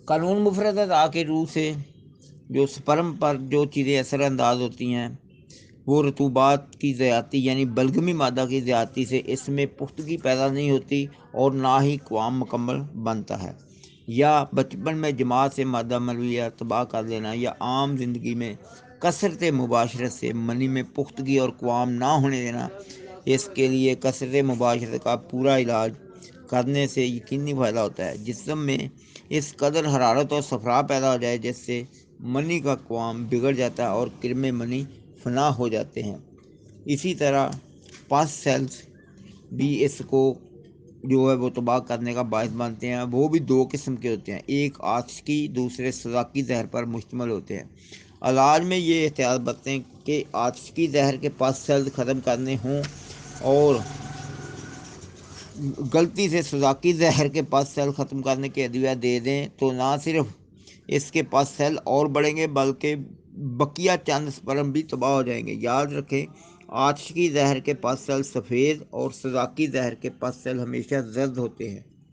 قانون مفرد ادا کے روح سے جو سپرم پر جو چیزیں اثر انداز ہوتی ہیں وہ رطوبات کی زیادتی یعنی بلغمی مادہ کی زیادتی سے اس میں پختگی پیدا نہیں ہوتی اور نہ ہی قوام مکمل بنتا ہے، یا بچپن میں جماعت سے مادہ ملویہ تباہ کر دینا، یا عام زندگی میں کثرت مباشرت سے منی میں پختگی اور قوام نہ ہونے دینا۔ اس کے لیے کثرت مباشرت کا پورا علاج کرنے سے یقینی فائدہ ہوتا ہے۔ جسم میں اس قدر حرارت اور صفرا پیدا ہو جائے جس سے منی کا قوام بگڑ جاتا ہے اور کرم منی فنا ہو جاتے ہیں۔ اسی طرح پس سیلز بھی اس کو جو ہے وہ تباہ کرنے کا باعث بنتے ہیں۔ وہ بھی دو قسم کے ہوتے ہیں، ایک آتشکی، دوسرے سزاکی زہر پر مشتمل ہوتے ہیں۔ علاج میں یہ احتیاط برتیں کہ آتشکی زہر کے پس سیلز ختم کرنے ہوں، اور غلطی سے سزاکی زہر کے پس سیل ختم کرنے کے ادویہ دے دیں تو نہ صرف اس کے پس سیل اور بڑھیں گے بلکہ بقیہ چند سپرم بھی تباہ ہو جائیں گے۔ یاد رکھیں، آتشکی زہر کے پس سیل سفید اور سزاکی زہر کے پس سیل ہمیشہ زرد ہوتے ہیں۔